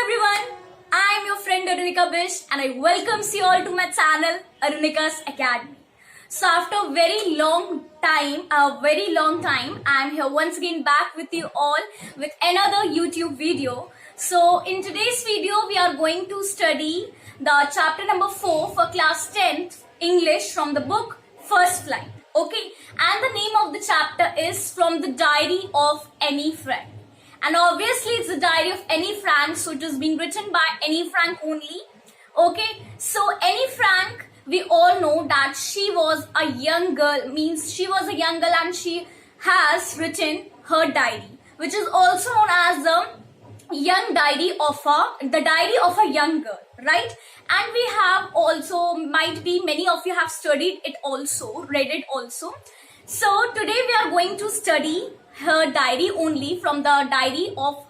everyone, I am your friend ARUNIKA'S and I welcome you all to my channel ARUNIKA'S Academy. So after a very long time, I am here once again back with you all with another YouTube video. So in today's video, we are going to study the chapter number 4 for class 10th English from the book First Flight. Okay, and the name of the chapter is From the Diary of Annie Frank. And obviously it's the diary of Annie Frank, so it is being written by Annie Frank only. Okay, so Annie Frank, we all know that she was a young girl, and she has written her diary, which is also known as the diary of a young girl, right? And we have also, might be many of you have studied it also, read it also. So today we are going to study her diary only. From the diary of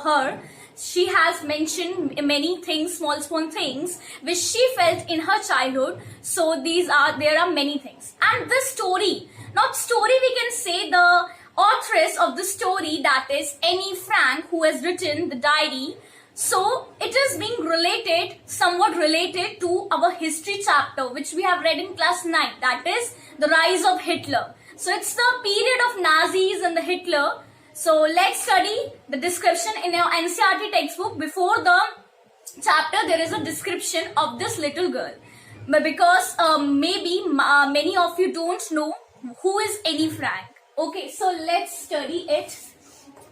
her, she has mentioned many things, small things which she felt in her childhood. So there are many things, and this story, we can say the authoress of the story, that is Annie Frank, who has written the diary. So it is being somewhat related to our history chapter, which we have read in class 9, that is the rise of Hitler. So it's the period of Nazis and the Hitler. So let's study the description in your NCERT textbook. Before the chapter, there is a description of this little girl. But because maybe many of you don't know who is Annie Frank. Okay, so let's study it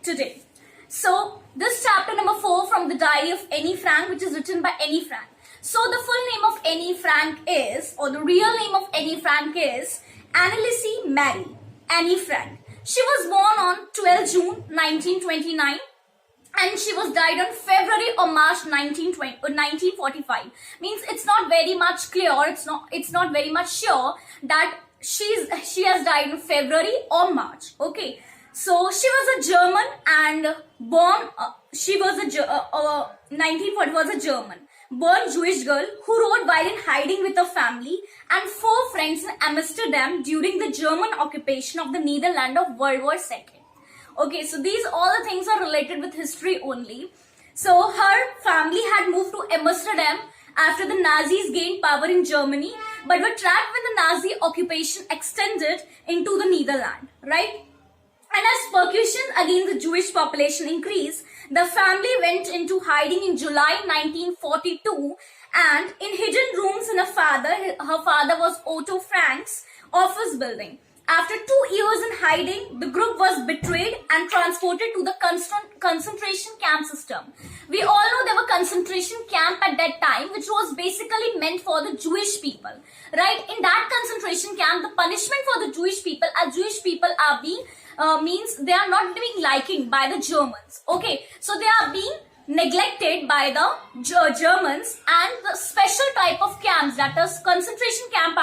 today. So this chapter number 4 from the diary of Annie Frank, which is written by Annie Frank. So the full name of Annie Frank is, or the real name of Annie Frank is Anneliese Mary Annie Frank. She was born on 12 June 1929 and she was died on February or March 1945. Means it's not very much clear, it's not very much sure that she has died in February or March. Okay, so she was a German and born, she was a 1940 was a German born Jewish girl who wrote while in hiding with her family and 4 friends in Amsterdam during the German occupation of the Netherlands of World War II. Okay, so these all the things are related with history only. So her family had moved to Amsterdam after the Nazis gained power in Germany, but were trapped when the Nazi occupation extended into the Netherlands, right? And as persecution against the Jewish population increased, the family went into hiding in July 1942, and in hidden rooms in her father was Otto Frank's office building. After 2 years in hiding, the group was betrayed and transported to the concentration camp system. We all know there were concentration camp at that time, which was basically meant for the Jewish people, right? In that concentration camp, the punishment for the Jewish people, as Jewish people are being means they are not being liking by the Germans. Okay, so they are being neglected by the Germans, and the special type of camps, that is concentration camp,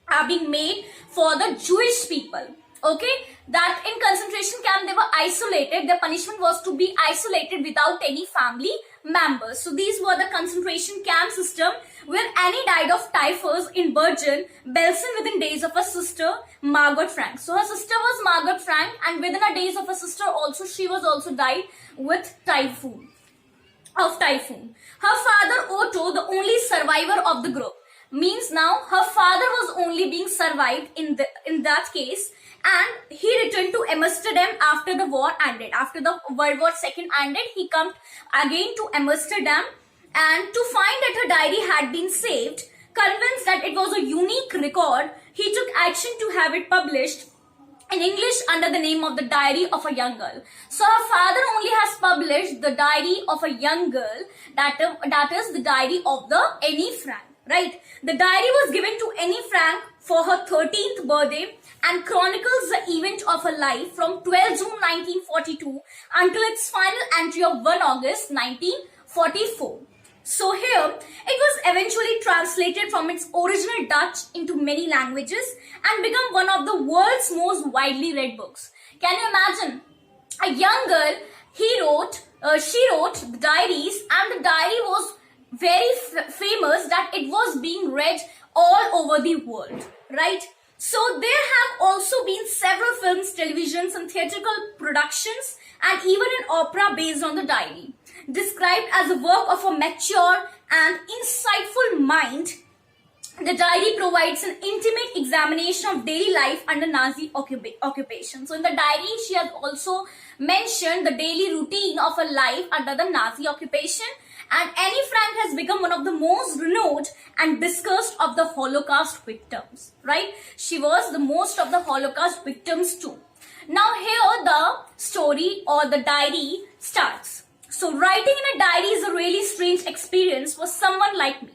are being made for the Jewish people. Okay, that in concentration camp they were isolated. Their punishment was to be isolated without any family members. So these were the concentration camp system, where Annie died of typhus in Bergen, Belsen, within days of her sister Margaret Frank. So her sister was Margaret Frank, and within a days of her sister also, she was also died with typhoon. Her father Otto, the only survivor of the group, means now her father was only being survived in that case, and he returned to Amsterdam after the war ended. After the World War II ended, he came again to Amsterdam, and to find that her diary had been saved, convinced that it was a unique record, he took action to have it published in English under the name of the Diary of a Young Girl. So her father only has published the Diary of a Young Girl, that is the Diary of the Annie Frank, right? The diary was given to Annie Frank for her 13th birthday and chronicles the event of her life from 12 June 1942 until its final entry of 1 August 1944. So here, it was eventually translated from its original Dutch into many languages and become one of the world's most widely read books. Can you imagine? A young girl, she wrote the diaries, and the diary was very famous that it was being read all over the world, right? So there have also been several films, televisions and theatrical productions and even an opera based on the diary. Described as a work of a mature and insightful mind, the diary provides an intimate examination of daily life under Nazi occupation. So in the diary, she has also mentioned the daily routine of her life under the Nazi occupation. And Anne Frank has become one of the most renowned and discussed of the Holocaust victims, right? She was the most of the Holocaust victims too. Now here the story or the diary starts. So writing in a diary is a really strange experience for someone like me.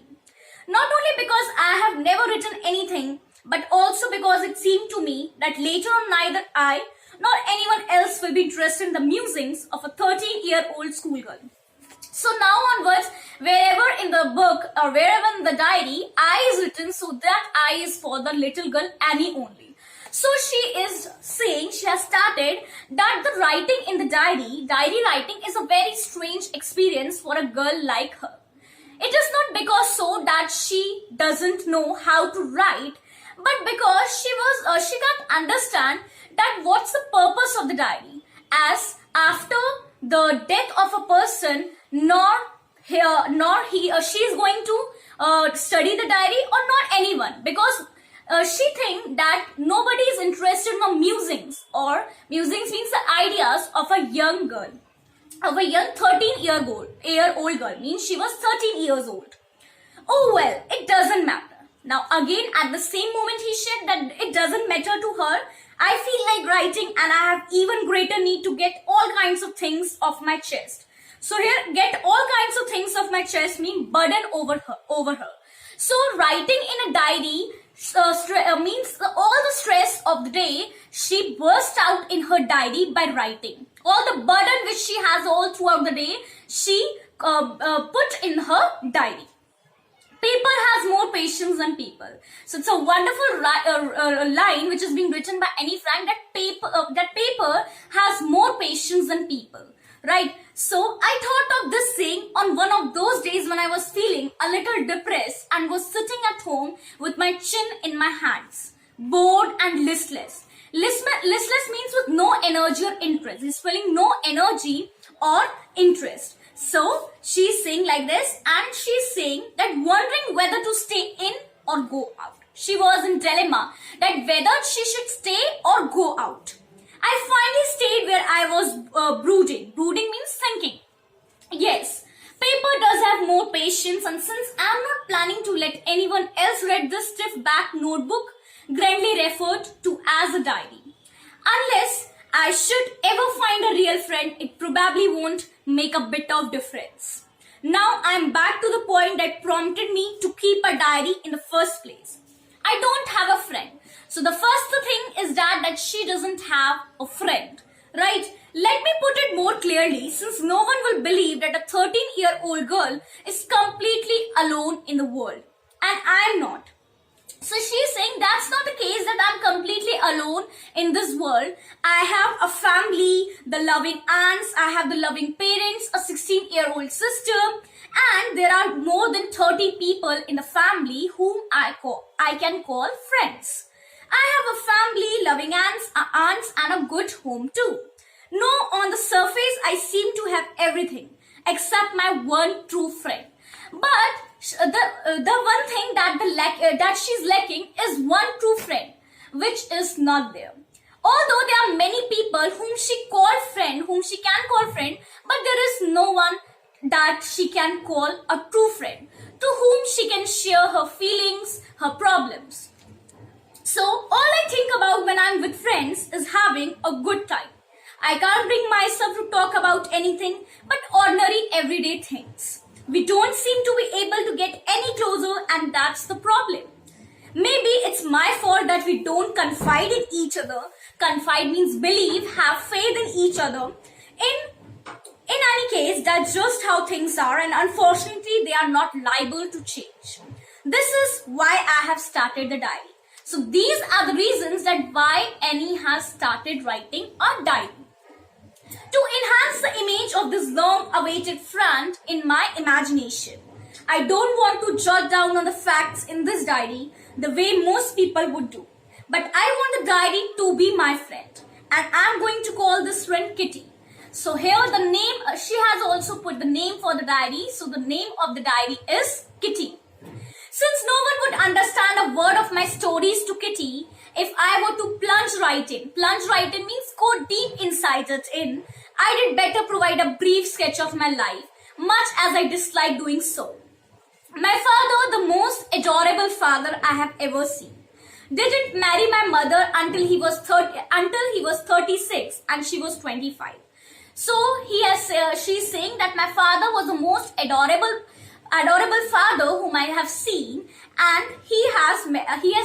Not only because I have never written anything, but also because it seemed to me that later on neither I nor anyone else will be interested in the musings of a 13-year-old schoolgirl. So now onwards, wherever in the book or wherever in the diary, I is written, so that I is for the little girl Annie only. So she is saying, she has started that the writing in the diary writing is a very strange experience for a girl like her. It is not because so that she doesn't know how to write, but because she can't understand that what's the purpose of the diary, as after the death of a person, nor he or she is going to study the diary, or not anyone, because she thinks that nobody is interested in the musings, or musings means the ideas of a young girl, of a young 13-year-old girl, means she was 13 years old. Oh well, it doesn't matter. Now again, at the same moment he said that it doesn't matter to her. I feel like writing and I have even greater need to get all kinds of things off my chest. So here, get all kinds of things off my chest mean burden over her. So writing in a diary means all the stress of the day she burst out in her diary by writing. All the burden which she has all throughout the day, she put in her diary. Paper has more patience than people. So it's a wonderful line which is being written by Anne Frank, that paper has more patience than people. Right? So I thought of this saying on one of those days when I was feeling a little depressed and was sitting at home with my chin in my hands, bored and listless. Listless means with no energy or interest. He's feeling no energy or interest. So she's saying like this, and she's saying that wondering whether to stay in or go out. She was in dilemma that whether she should stay or go out. I finally stayed where I was brooding. Brooding means thinking. Yes, paper does have more patience, and since I'm not planning to let anyone else read this stiff back notebook, grandly referred to as a diary. Unless I should ever find a real friend, it probably won't make a bit of difference. Now I'm back to the point that prompted me to keep a diary in the first place. I don't have a friend. So the first thing is that she doesn't have a friend, right? Let me put it more clearly, since no one will believe that a 13-year-old girl is completely alone in the world. And I'm not. So she's saying that's not the case, that I'm completely alone in this world. I have a family, the loving aunts, I have the loving parents, a 16-year-old sister, and there are more than 30 people in the family whom I can call friends. I have a family, loving aunts and a good home too. No, on the surface I seem to have everything except my one true friend. But the one thing that she's lacking is one true friend, which is not there. Although there are many people whom she can call friend, but there is no one that she can call a true friend, to whom she can share her feelings, her problems. So all I think about when I'm with friends is having a good time. I can't bring myself to talk about anything but ordinary everyday things. We don't seem to be able to get any closer, and that's the problem. Maybe it's my fault that we don't confide in each other. Confide means believe, have faith in each other. In any case, that's just how things are, and unfortunately they are not liable to change. This is why I have started the diary. So these are the reasons that why Annie has started writing a diary. To enhance the image of this long-awaited friend in my imagination, I don't want to jot down on the facts in this diary the way most people would do, But I want the diary to be my friend. And I'm going to call this friend Kitty. So here the name, she has also put the name for the diary. So the name of the diary is Kitty. Since no one would understand a word of my stories to Kitty, if I were to plunge right in means go deep inside it in, I did better provide a brief sketch of my life, much as I dislike doing so. My father, the most adorable father I have ever seen, didn't marry my mother until he was 36 and she was 25. So she's saying that my father was the most adorable father whom I have seen, and he has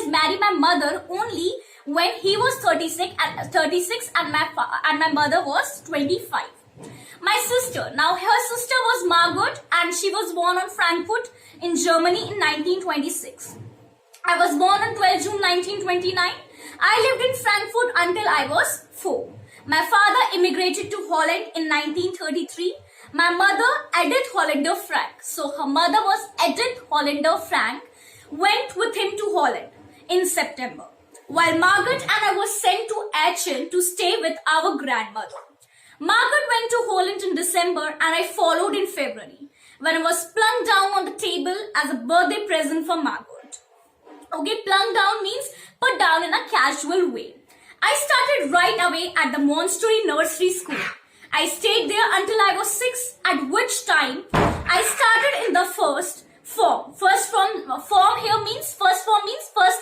married my mother only when he was 36 and my mother was 25. My sister, now her sister was Margaret and she was born on Frankfurt in Germany in 1926. I was born on 12 June 1929. I lived in Frankfurt until I was 4. My father immigrated to Holland in 1933. My mother, Edith Hollander Frank, so her mother was Edith Hollander Frank, went with him to Holland in September, while Margaret and I was sent to Ch1 to stay with our grandmother. Margaret went to Holland in December and I followed in February, when I was plunked down on the table as a birthday present for Margaret. Okay, plunked down means put down in a casual way. I started right away at the Montessori Nursery School. I stayed there until I was 6, at which time I started in the first form. First form here means first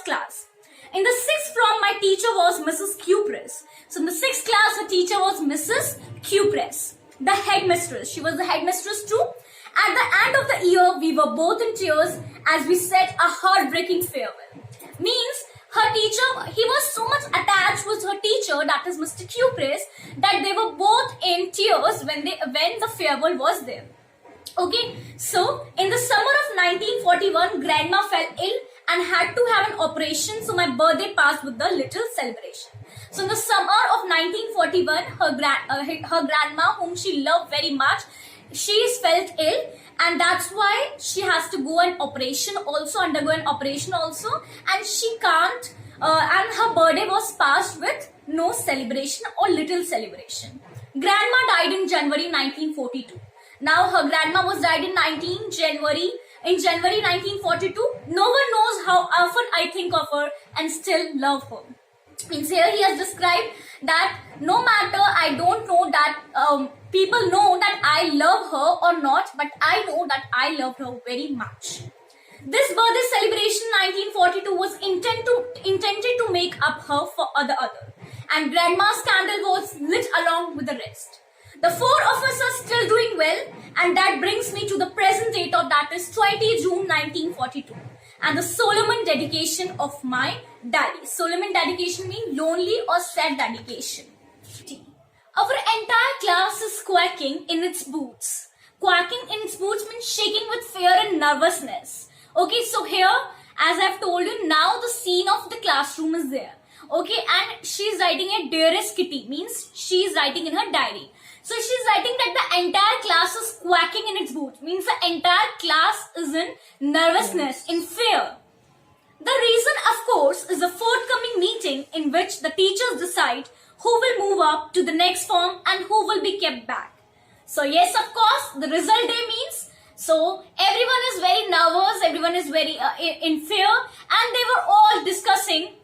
class. In the 6th form, my teacher was Mrs. Ch4. So in the 6th class, the teacher was Mrs. Ch4, the headmistress. She was the headmistress too. At the end of the year, we were both in tears as we said a heartbreaking farewell. Means her teacher, he was so much attached with her teacher, that is Mr. Ch4, that they were both in tears when the farewell was there. Okay, so in the summer of 1941, Grandma fell ill and had to have an operation, so my birthday passed with the little celebration. So in the summer of 1941, her grandma, whom she loved very much, she is felt ill, and that's why she has to go undergo an operation also, and she can't, and her birthday was passed with no celebration or little celebration. Grandma died in January 1942. Now her grandma was died in January 1942. No one knows how often I think of her and still love her. Means here he has described that no matter, I don't know that people know that I love her or not, but I know that I love her very much. This birthday celebration 1942 was intended to make up her for the other, and Grandma's candle was lit along with the rest. The 4 of us are still doing well, and that brings me to the present date of, that is 20 June 1942. And the solemn dedication of my diary. Solemn dedication means lonely or sad dedication. Our entire class is quaking in its boots. Quaking in its boots means shaking with fear and nervousness. Okay, so here, as I've told you, now the scene of the classroom is there. Okay, and she's writing a dearest Kitty, means she's writing in her diary. So she's writing that the entire class is quacking in its boots, means the entire class is in nervousness, in fear. The reason, of course, is a forthcoming meeting in which the teachers decide who will move up to the next form and who will be kept back. So yes, of course, the result day means, so everyone is very nervous, everyone is very in fear, and they were all discussing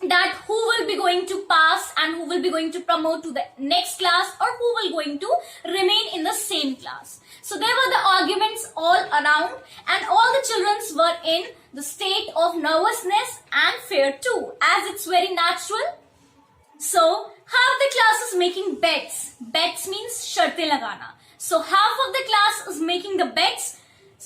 that who will be going to pass and who will be going to promote to the next class, or who will going to remain in the same class. So there were the arguments all around, and all the children were in the state of nervousness and fear too, as it's very natural. So half the class is making bets. Bets means sharte lagana. So half of the class is making the bets.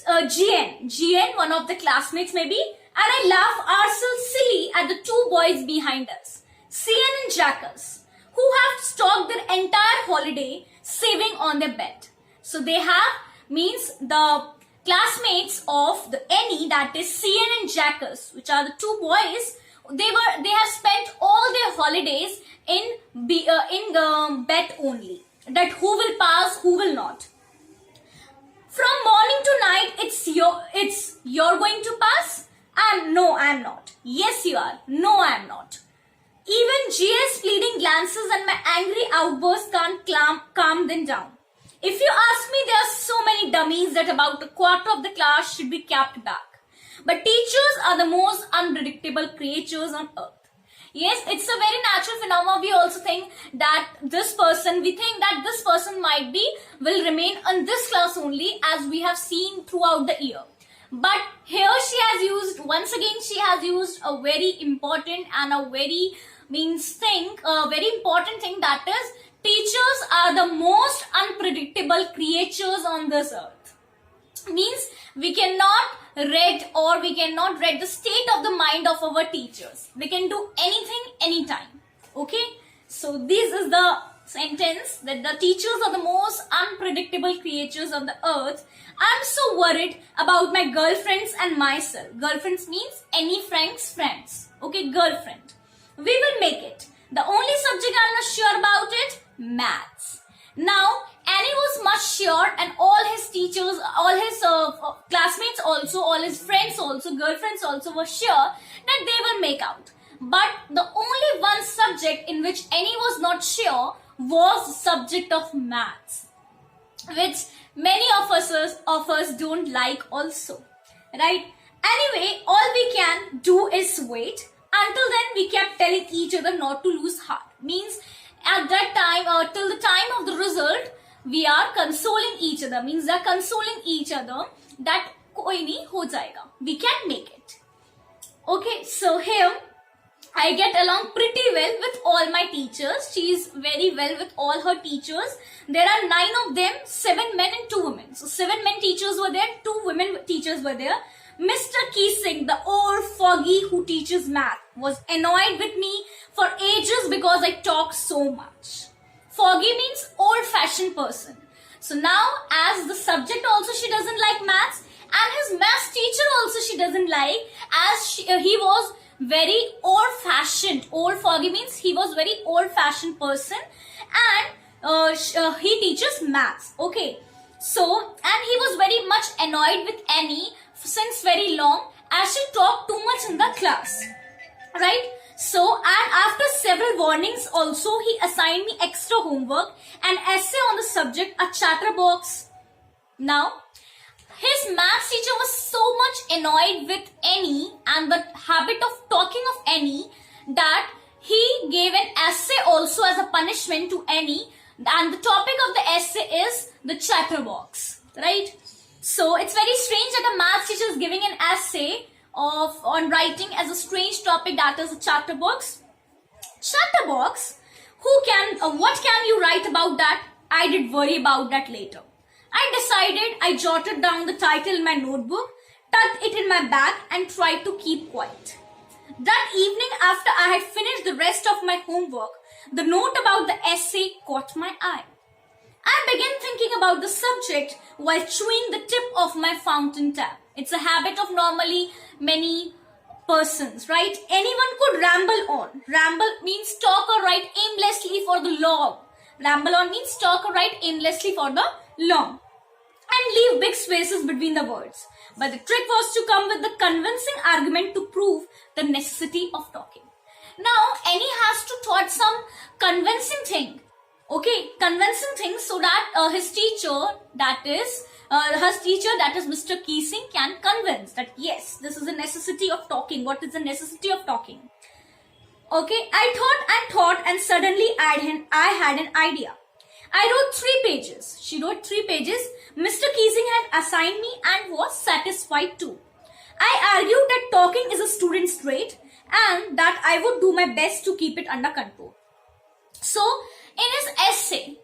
GN, one of the classmates maybe, and I laugh ourselves silly at the 2 boys behind us, CN and Jackers, who have stocked their entire holiday saving on their bet. So they have, means the classmates of the NE, that is CN and Jackers, which are the 2 boys, they have spent all their holidays in bet only, that who will pass, who will not. From morning to night, it's you're going to pass. No, I'm not. Yes, you are. No, I'm not. Even GS pleading glances and my angry outbursts can't calm them down. If you ask me, there are so many dummies that about a quarter of the class should be kept back. But teachers are the most unpredictable creatures on earth. Yes, it's a very natural phenomenon. We also think that this person will remain in this class only, as we have seen throughout the year. But here she has used a very important and a very important thing, that is, teachers are the most unpredictable creatures on this earth. Means we cannot read the state of the mind of our teachers. They can do anything, anytime. Okay, so this is the sentence, that the teachers are the most unpredictable creatures on the earth. I'm so worried about my girlfriends and myself. Girlfriends means any friends. Okay, girlfriend. We will make it. The only subject I'm not sure about it, maths. Now, Annie was much sure, and all his teachers, all his classmates also, all his friends also, girlfriends also were sure that they will make out. But the only one subject in which Annie was not sure was the subject of maths, which many of us don't like also, right? Anyway, all we can do is wait. Until then, we kept telling each other not to lose heart. Means at that time, or till the time of the result, we are consoling each other. Means they are consoling each other that koi nahi ho jayega, we can make it. Okay, so here I get along pretty well with all my teachers. She is very well with all her teachers. There are 9 of them, 7 men and 2 women. So 7 men teachers were there, 2 women teachers were there. Mr. Keesing, the old foggy who teaches math, was annoyed with me for ages because I talk so much. Foggy means old-fashioned person. So now, as the subject also she doesn't like maths, and his maths teacher also she doesn't like, as he was very old-fashioned. Old foggy means he was very old-fashioned person, and he teaches maths. Okay, so, and he was very much annoyed with Annie since very long, as she talked too much in the class, right? So, and after several warnings also, he assigned me extra homework, an essay on the subject, a chatterbox. Now, his maths teacher was so much annoyed with Annie and the habit of talking of Annie that he gave an essay also as a punishment to Annie, and the topic of the essay is the chatterbox, right? So it's very strange that a maths teacher is giving an essay on writing as a strange topic, that is a chatterbox. Chatterbox? What can you write about that? I did worry about that later. I jotted down the title in my notebook, tucked it in my bag, and tried to keep quiet. That evening, after I had finished the rest of my homework, the note about the essay caught my eye. I began thinking about the subject while chewing the tip of my fountain tap. It's a habit of normally many persons, right? Anyone could ramble on. Ramble means talk or write aimlessly for the long. Ramble on means talk or write aimlessly for the long, and leave big spaces between the words. But the trick was to come with the convincing argument to prove the necessity of talking. Now, Annie has to thought some convincing thing. Okay, convincing things so that his teacher, that is Mr. Keesing, can convince that yes, this is a necessity of talking. What is the necessity of talking? Okay, I thought, and suddenly I had an idea. I wrote 3 pages. She wrote 3 pages. Mr. Keesing had assigned me and was satisfied too. I argued that talking is a student's trait and that I would do my best to keep it under control. So, in his essay,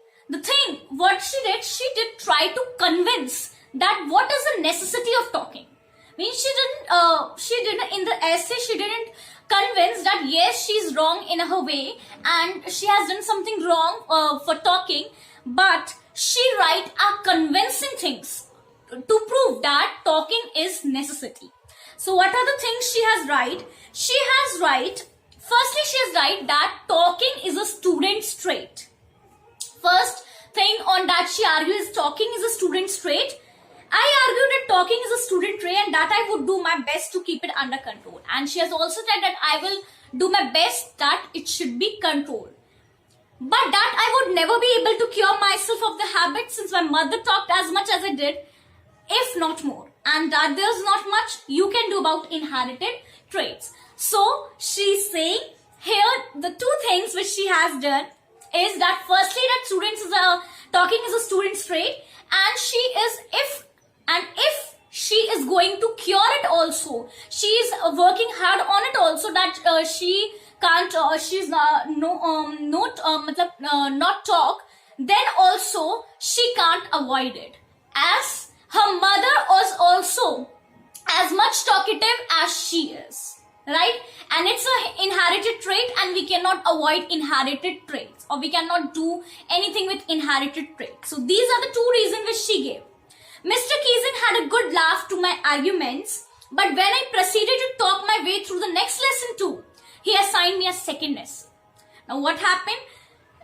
what she did try to convince that what is the necessity of talking. Means in the essay, she didn't convince that yes, she's wrong in her way and she has done something wrong for talking, but she write a convincing things to prove that talking is necessity. So what are the things she has write? Firstly, she has write that talking is a student's trait. First thing on that she argues is talking is a student's trait. I argued that talking is a student trait and that I would do my best to keep it under control. And she has also said that I will do my best that it should be controlled. But that I would never be able to cure myself of the habit since my mother talked as much as I did, if not more. And that there's not much you can do about inherited traits. So she's saying here the two things which she has done is that firstly that students is talking is a student's trait, and if she is going to cure it also, she is working hard on it also, that she can't she's not talk, then also she can't avoid it, as her mother was also as much talkative as she is, right? And it's an inherited trait, and we cannot avoid inherited traits, or we cannot do anything with inherited traits. So these are the two reasons which she gave. Mr. Keesing had a good laugh to my arguments, but when I proceeded to talk my way through the next lesson too, he assigned me a second essay. Now what happened?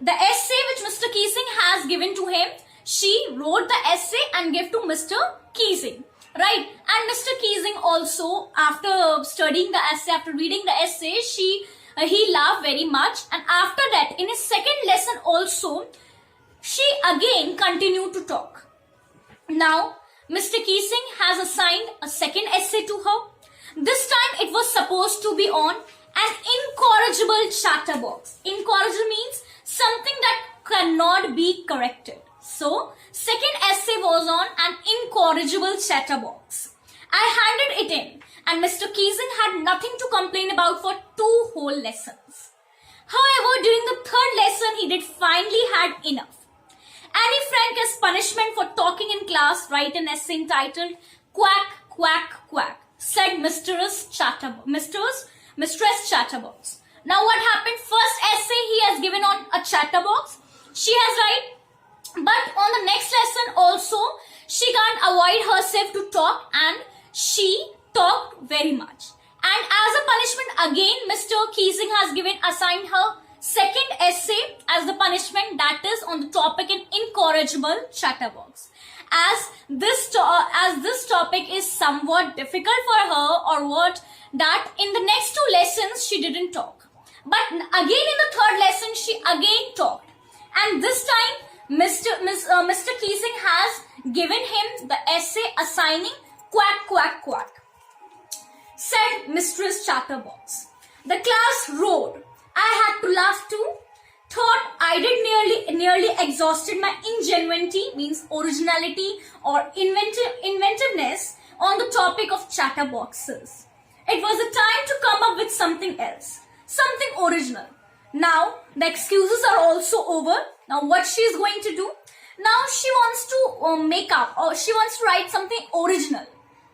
The essay which Mr. Keesing has given to him, she wrote the essay and gave to Mr. Keesing, right? And Mr. Keesing also, after studying the essay, after reading the essay, he laughed very much. And after that, in his second lesson also, she again continued to talk. Now, Mr. Keesing has assigned a second essay to her. This time it was supposed to be on an incorrigible chatterbox. Incorrigible means something that cannot be corrected. So, second essay was on an incorrigible chatterbox. I handed it in, and Mr. Keesing had nothing to complain about for 2 whole lessons. However, during the third lesson, he did finally had enough. Annie Frank, as punishment for talking in class, write an essay entitled "Quack, Quack, Quack," said Mistress Chatterbox. Now what happened? First essay he has given on a chatterbox. She has right, but on the next lesson also she can't avoid herself to talk, and she talked very much. And as a punishment again, Mr. Keesing has assigned her second essay as the punishment, that is on the topic in incorrigible chatterbox. As this topic is somewhat difficult for her, or what, that in the next 2 lessons she didn't talk, but again in the third lesson she again talked, and this time Mr. Keesing has given him the essay assigning "Quack, Quack, Quack," said Mistress Chatterbox. The class roared. I had to laugh too. Thought I did nearly exhausted my ingenuity, means originality or inventiveness, on the topic of chatterboxes. It was a time to come up with something else, something original. Now the excuses are also over. Now what she is going to do? Now she wants to make up, or she wants to write something original.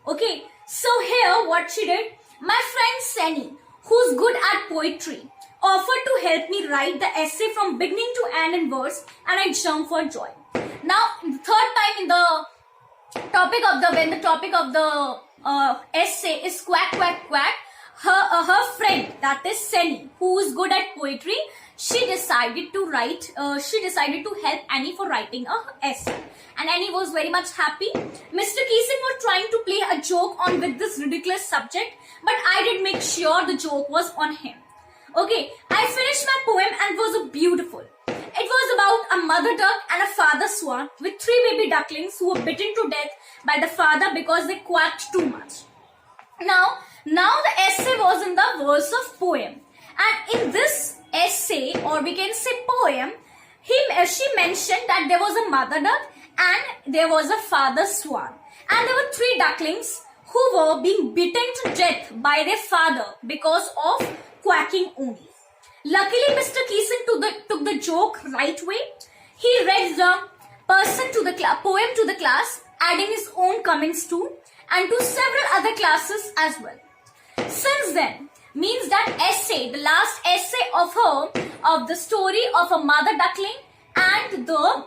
Okay, so here what she did, my friend Seni, who's good at poetry, offered to help me write the essay from beginning to end in verse, and I jumped for joy. Now, the third time in the when the topic of the essay is "Quack, Quack, Quack," her friend, that is Seni, who is good at poetry, she decided to help Annie for writing a essay, and Annie was very much happy. Mr. Keesing was trying to play a joke on with this ridiculous subject, but I did make sure the joke was on him. Okay, I finished my poem and it was beautiful. It was about a mother duck and a father swan with 3 baby ducklings who were bitten to death by the father because they quacked too much. Now the essay was in the verse of poem, and in this essay, or we can say poem, she mentioned that there was a mother duck and there was a father swan, and there were 3 ducklings who were being beaten to death by their father because of quacking only. Luckily, Mr. Keesing took the joke right way. He read the poem to the class, adding his own comments too, and to several other classes as well. Since then, means that essay, the last essay of the story of a mother duckling and the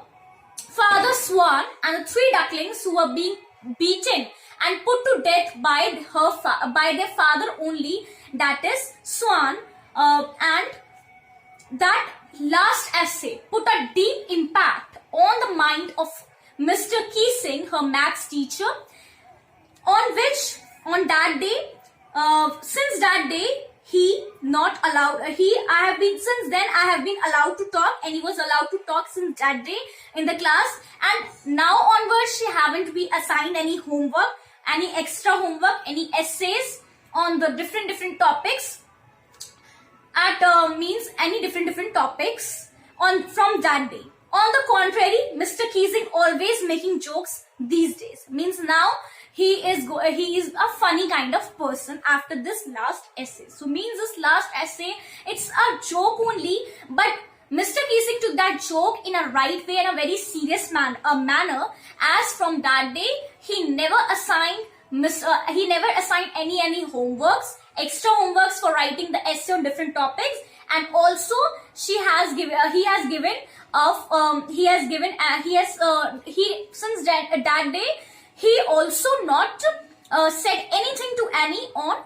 father swan and the 3 ducklings who were being beaten and put to death by their father only, that is swan, and that last essay put a deep impact on the mind of Mr. Keesing, her maths teacher, since that day he not allowed, since then I have been allowed to talk, and he was allowed to talk since that day in the class, and now onwards she haven't been assigned any homework, any extra homework, any essays on the different topics at means any different topics on from that day. On the contrary, Mr. Keesing always making jokes these days. Means now he is a funny kind of person after this last essay. So means this last essay, it's a joke only, but Mr. Keesing took that joke in a right way, in a very serious manner, as from that day he never assigned any homeworks, extra homeworks for writing the essay on different topics, and also since that day he also not said anything to Annie on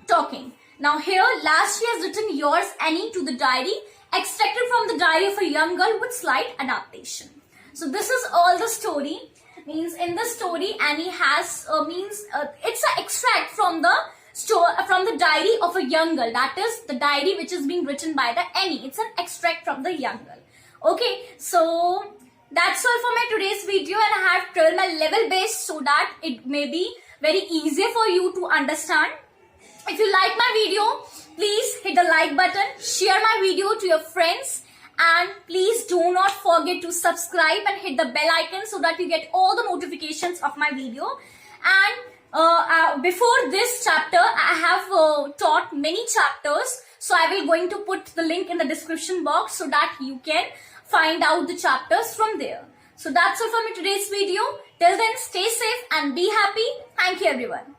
talking. Now here last she has written yours Annie to the diary, extracted from the diary of a young girl with slight adaptation. So this is all the story. Means in the story Annie has it's an extract from the diary of a young girl. That is the diary which is being written by the Annie. It's an extract from the young girl. Okay, so that's all for my today's video, and I have told my level base so that it may be very easier for you to understand. If you like my video, please hit the like button, share my video to your friends, and please do not forget to subscribe and hit the bell icon so that you get all the notifications of my video. And before this chapter, I have taught many chapters, so I will going to put the link in the description box so that you can find out the chapters from there. So that's all for me today's video. Till then, stay safe and be happy. Thank you everyone.